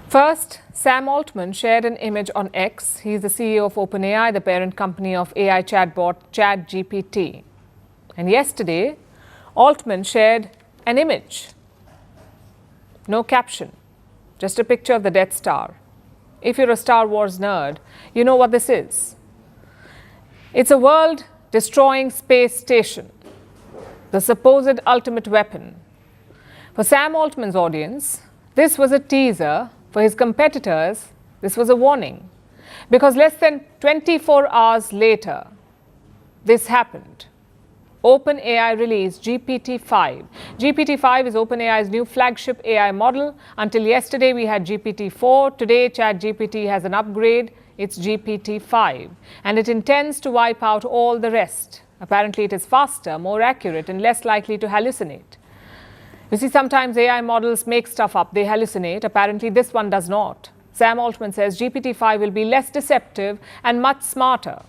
First, Sam Altman shared an image on X. He's the CEO of OpenAI, the parent company of AI chatbot ChatGPT. And yesterday, Altman shared an image. No caption, just a picture of the Death Star. If you're a Star Wars nerd, you know what this is. It's a world-destroying space station, the supposed ultimate weapon. For Sam Altman's audience, this was a teaser. For his competitors, this was a warning. Because less than 24 hours later, this happened. OpenAI released GPT-5. GPT-5 is OpenAI's new flagship AI model. Until yesterday, we had GPT-4. Today, ChatGPT has an upgrade. It's GPT-5. And it intends to wipe out all the rest. Apparently, it is faster, more accurate, and less likely to hallucinate. You see, sometimes AI models make stuff up. They hallucinate. Apparently, this one does not. Sam Altman says GPT-5 will be less deceptive and much smarter.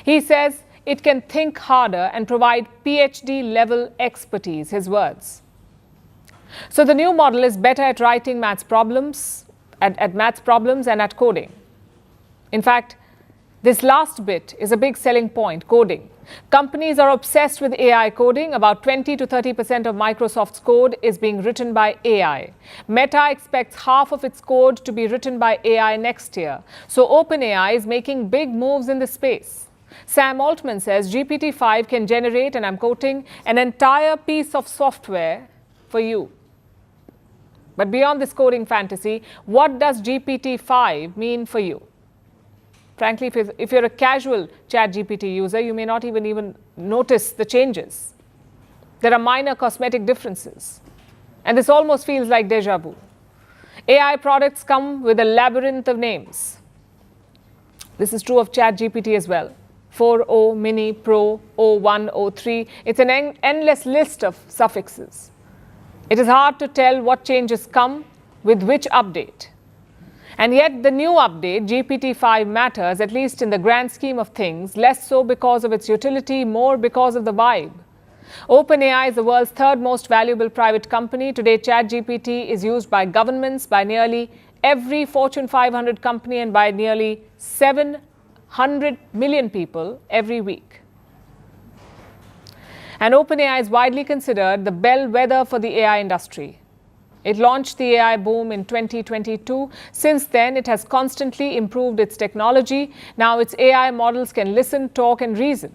He says it can think harder and provide PhD-level expertise, his words. So the new model is better at writing maths problems, at maths problems and at coding. In fact, this last bit is a big selling point, coding. Companies are obsessed with AI coding. About 20 to 30% of Microsoft's code is being written by AI. Meta expects half of its code to be written by AI next year. So OpenAI is making big moves in this space. Sam Altman says GPT-5 can generate, and I'm quoting, an entire piece of software for you. But beyond this coding fantasy, what does GPT-5 mean for you? Frankly, if you're a casual ChatGPT user, you may not even notice the changes. There are minor cosmetic differences. And this almost feels like deja vu. AI products come with a labyrinth of names. This is true of ChatGPT as well. 4o, Mini, Pro, O1, O3. It's an endless list of suffixes. It is hard to tell what changes come with which update. And yet the new update, GPT-5, matters, at least in the grand scheme of things, less so because of its utility, more because of the vibe. OpenAI is the world's third most valuable private company. Today, ChatGPT is used by governments, by nearly every Fortune 500 company, and by nearly 700 million people every week. And OpenAI is widely considered the bellwether for the AI industry. It launched the AI boom in 2022. Since then, it has constantly improved its technology. Now its AI models can listen, talk, and reason.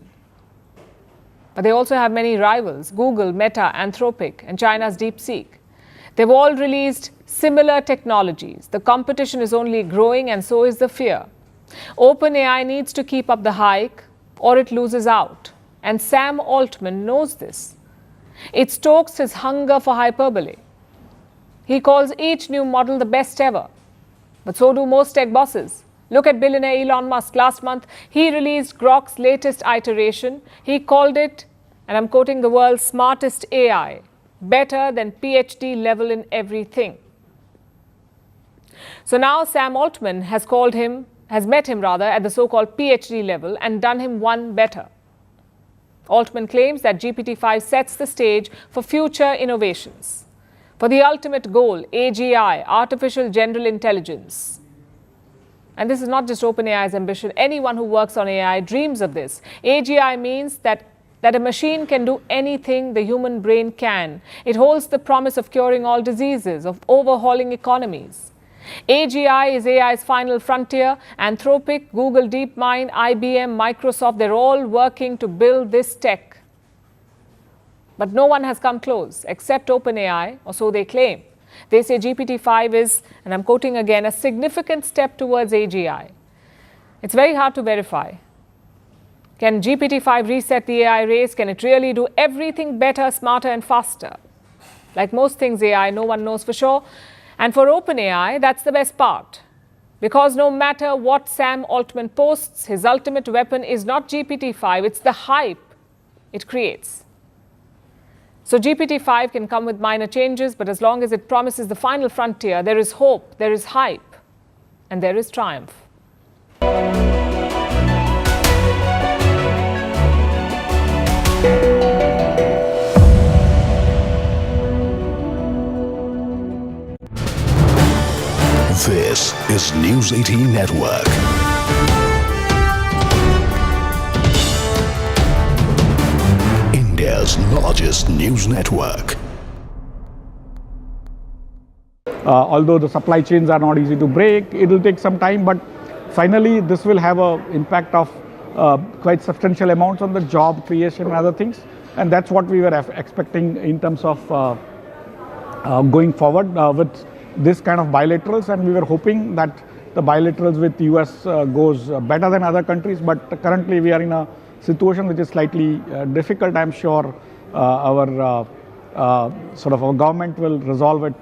But they also have many rivals: Google, Meta, Anthropic, and China's DeepSeek. They've all released similar technologies. The competition is only growing, and so is the fear. OpenAI needs to keep up the hike, or it loses out. And Sam Altman knows this. It stokes his hunger for hyperbole. He calls each new model the best ever. But so do most tech bosses. Look at billionaire Elon Musk. Last month, he released Grok's latest iteration. He called it, and I'm quoting, the world's smartest AI, better than PhD level in everything. So now Sam Altman has met him at the so-called PhD level and done him one better. Altman claims that GPT-5 sets the stage for future innovations, for the ultimate goal, AGI, artificial general intelligence. And this is not just OpenAI's ambition. Anyone who works on AI dreams of this. AGI means that a machine can do anything the human brain can. It holds the promise of curing all diseases, of overhauling economies. AGI is AI's final frontier. Anthropic, Google DeepMind, IBM, Microsoft, they're all working to build this tech. But no one has come close, except OpenAI, or so they claim. They say GPT-5 is, and I'm quoting again, a significant step towards AGI. It's very hard to verify. Can GPT-5 reset the AI race? Can it really do everything better, smarter, and faster? Like most things AI, no one knows for sure. And for OpenAI, that's the best part. Because no matter what Sam Altman posts, his ultimate weapon is not GPT-5, it's the hype it creates. So GPT-5 can come with minor changes, but as long as it promises the final frontier, there is hope, there is hype, and there is triumph. This is News 18 Network. India's largest news network. Although the supply chains are not easy to break, it will take some time, but finally this will have an impact of quite substantial amounts on the job creation and other things. And that's what we were expecting in terms of going forward with this kind of bilaterals, and we were hoping that the bilaterals with US goes better than other countries, but currently we are in a situation which is slightly difficult. I'm sure our government will resolve it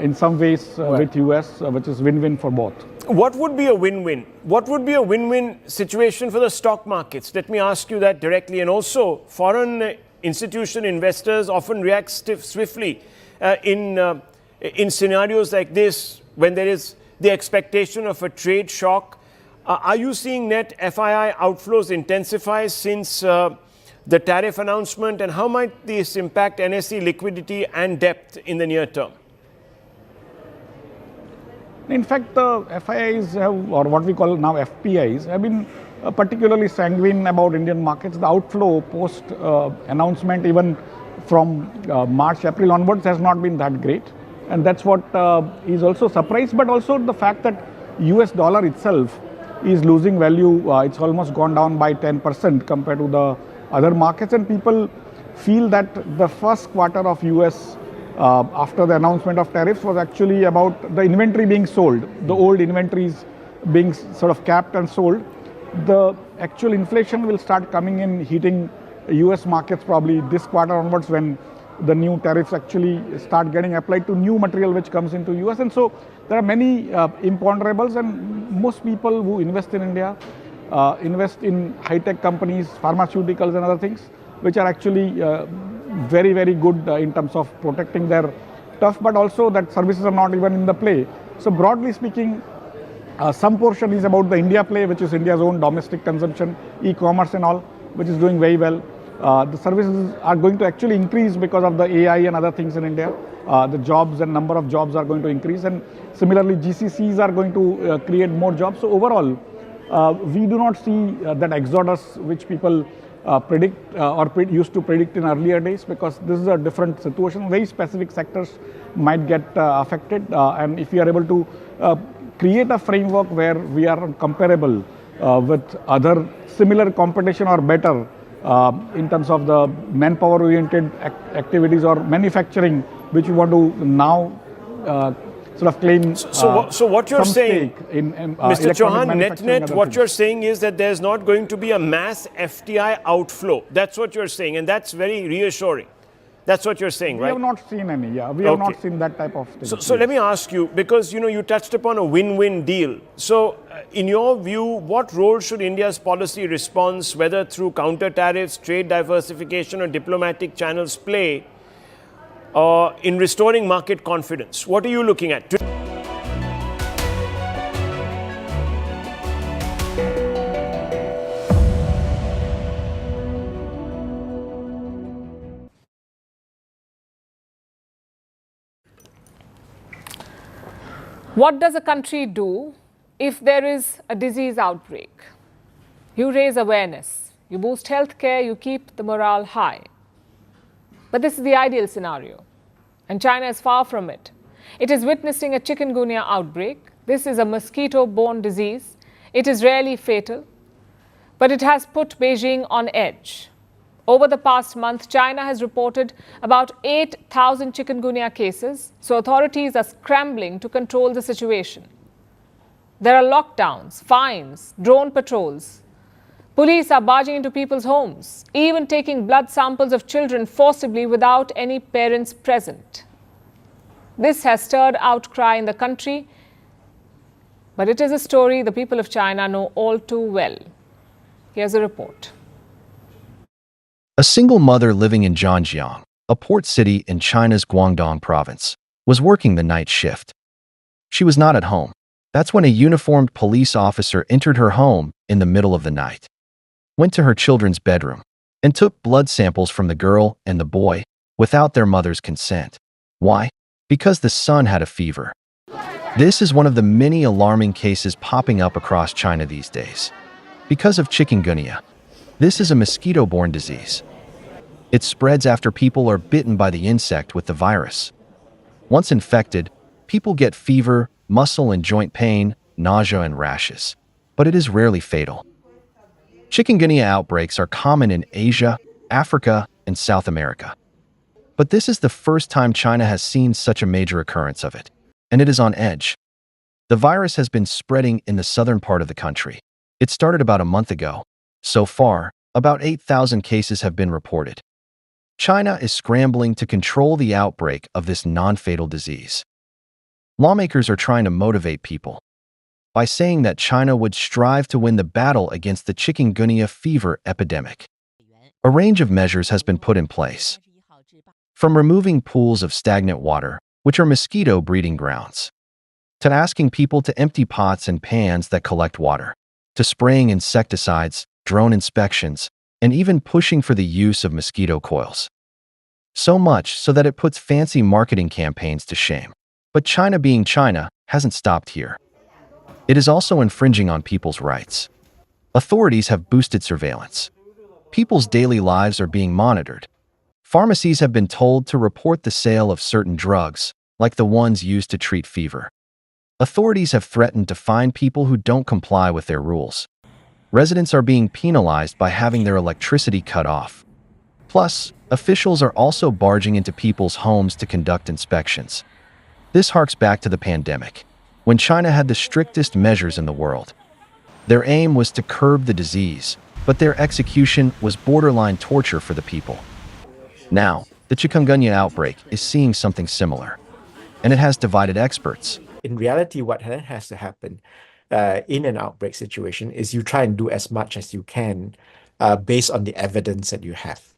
in some ways with US, which is win-win for both. What would be a win-win? What would be a win-win situation for the stock markets? Let me ask you that directly. And also, foreign institution investors often react swiftly in scenarios like this, when there is the expectation of a trade shock. Are you seeing net FII outflows intensify since the tariff announcement, and how might this impact NSE liquidity and depth in the near term? In fact, the FIIs have, or what we call now FPIs, have been particularly sanguine about Indian markets. The outflow post announcement, even from March, April onwards, has not been that great. And that's what is also surprised, but also the fact that US dollar itself is losing value. It's almost gone down by 10% compared to the other markets, and people feel that the first quarter of US after the announcement of tariffs was actually about the inventory being sold, the old inventories being sort of capped and sold. The actual inflation will start coming in, hitting US markets probably this quarter onwards, when the new tariffs actually start getting applied to new material which comes into US. And so there are many imponderables, and most people who invest in India invest in high-tech companies, pharmaceuticals and other things, which are actually very, very good in terms of protecting their stuff, but also that services are not even in the play. So broadly speaking, some portion is about the India play, which is India's own domestic consumption, e-commerce and all, which is doing very well. The services are going to actually increase because of the AI and other things in India. The jobs and number of jobs are going to increase, and similarly GCCs are going to create more jobs. So overall, we do not see that exodus which people predict or used to predict in earlier days, because this is a different situation. Very specific sectors might get affected, and if we are able to create a framework where we are comparable with other similar competition or better in terms of the manpower-oriented activities or manufacturing, which we want to now sort of claim. So what you're saying, Mr. Chauhan, net, what you're saying is that there's not going to be a mass FDI outflow. That's what you're saying, and that's very reassuring. That's what you're saying, right? We have not seen any, we have not seen that type of thing. So let me ask you, because you touched upon a win-win deal. So in your view, what role should India's policy response, whether through counter tariffs, trade diversification or diplomatic channels, play in restoring market confidence? What are you looking at? What does a country do if there is a disease outbreak? You raise awareness, you boost healthcare, you keep the morale high. But this is the ideal scenario, and China is far from it. It is witnessing a chikungunya outbreak. This is a mosquito-borne disease. It is rarely fatal, but it has put Beijing on edge. Over the past month, China has reported about 8,000 chikungunya cases, so authorities are scrambling to control the situation. There are lockdowns, fines, drone patrols. Police are barging into people's homes, even taking blood samples of children forcibly without any parents present. This has stirred outcry in the country, but it is a story the people of China know all too well. Here's a report. A single mother living in Tianjin, a port city in China's Guangdong province, was working the night shift. She was not at home. That's when a uniformed police officer entered her home in the middle of the night, went to her children's bedroom, and took blood samples from the girl and the boy without their mother's consent. Why? Because the son had a fever. This is one of the many alarming cases popping up across China these days. Because of chikungunya. This is a mosquito-borne disease. It spreads after people are bitten by the insect with the virus. Once infected, people get fever, muscle and joint pain, nausea and rashes. But it is rarely fatal. Chikungunya outbreaks are common in Asia, Africa, and South America. But this is the first time China has seen such a major occurrence of it, and it is on edge. The virus has been spreading in the southern part of the country. It started about a month ago. So far, about 8,000 cases have been reported. China is scrambling to control the outbreak of this non-fatal disease. Lawmakers are trying to motivate people by saying that China would strive to win the battle against the chikungunya fever epidemic. A range of measures has been put in place, from removing pools of stagnant water, which are mosquito breeding grounds, to asking people to empty pots and pans that collect water, to spraying insecticides, drone inspections, and even pushing for the use of mosquito coils. So much so that it puts fancy marketing campaigns to shame. But China being China hasn't stopped here. It is also infringing on people's rights. Authorities have boosted surveillance. People's daily lives are being monitored. Pharmacies have been told to report the sale of certain drugs, like the ones used to treat fever. Authorities have threatened to fine people who don't comply with their rules. Residents are being penalized by having their electricity cut off. Plus, officials are also barging into people's homes to conduct inspections. This harks back to the pandemic, when China had the strictest measures in the world. Their aim was to curb the disease, but their execution was borderline torture for the people. Now, the chikungunya outbreak is seeing something similar, and it has divided experts. In reality, what has to happen in an outbreak situation is you try and do as much as you can based on the evidence that you have,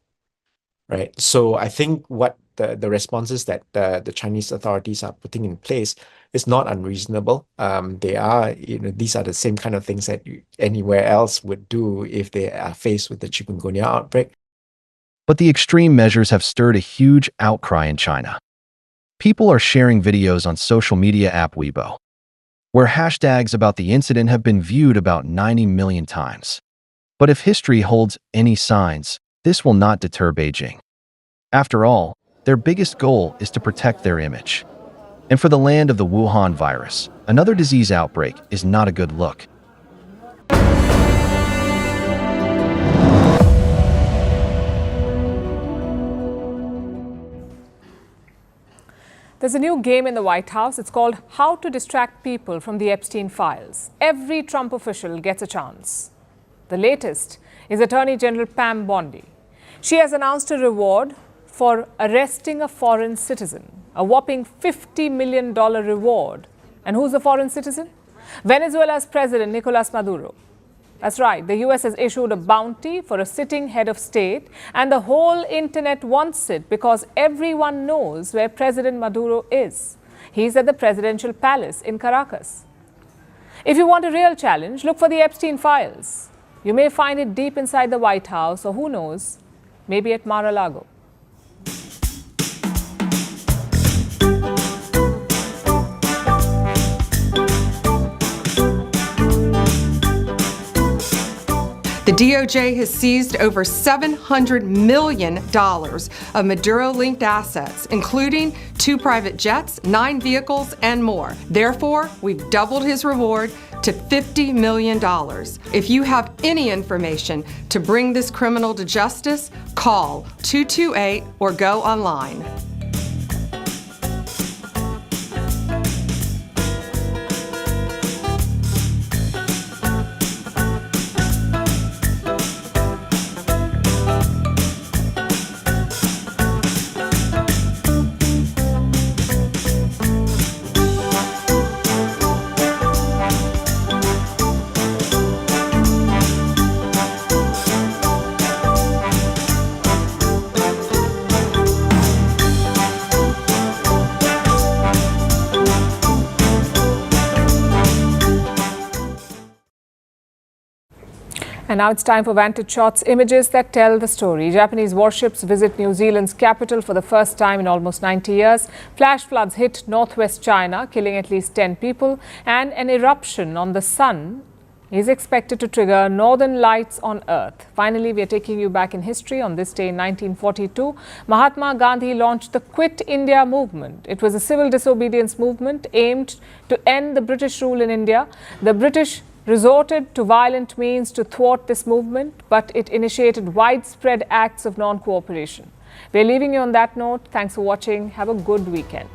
right? So I think what the responses that the Chinese authorities are putting in place is not unreasonable. They are, these are the same kind of things that anywhere else would do if they are faced with the chikungunya outbreak. But the extreme measures have stirred a huge outcry in China. People are sharing videos on social media app Weibo, where hashtags about the incident have been viewed about 90 million times. But if history holds any signs, this will not deter Beijing. After all, their biggest goal is to protect their image. And for the land of the Wuhan virus, another disease outbreak is not a good look. There's a new game in the White House. It's called How to Distract People from the Epstein Files. Every Trump official gets a chance. The latest is Attorney General Pam Bondi. She has announced a reward for arresting a foreign citizen, a whopping $50 million reward. And who's the foreign citizen? Venezuela's President Nicolas Maduro. That's right, the US has issued a bounty for a sitting head of state, and the whole internet wants it because everyone knows where President Maduro is. He's at the presidential palace in Caracas. If you want a real challenge, look for the Epstein Files. You may find it deep inside the White House, or who knows, maybe at Mar-a-Lago. The DOJ has seized over $700 million of Maduro-linked assets, including 2 private jets, 9 vehicles, and more. Therefore, we've doubled his reward to $50 million. If you have any information to bring this criminal to justice, call 228 or go online. And now it's time for Vantage Shots, images that tell the story. Japanese warships visit New Zealand's capital for the first time in almost 90 years. Flash floods hit northwest China, killing at least 10 people. And an eruption on the sun is expected to trigger northern lights on Earth. Finally, we are taking you back in history. On this day in 1942, Mahatma Gandhi launched the Quit India movement. It was a civil disobedience movement aimed to end the British rule in India. The British resorted to violent means to thwart this movement, but it initiated widespread acts of non-cooperation. We're leaving you on that note. Thanks for watching. Have a good weekend.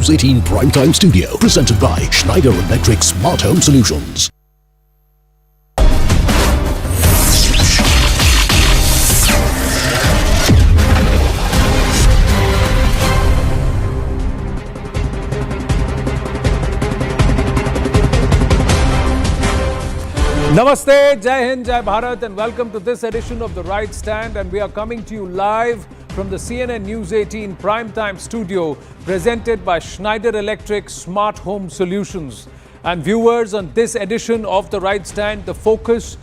News 18 Primetime Studio, presented by Schneider Electric Smart Home Solutions. Namaste, Jai Hind, Jai Bharat, and welcome to this edition of The Right Stand. And we are coming to you live from the CNN News 18 Primetime Studio, presented by Schneider Electric Smart Home Solutions. And viewers, on this edition of The Right Stand, the focus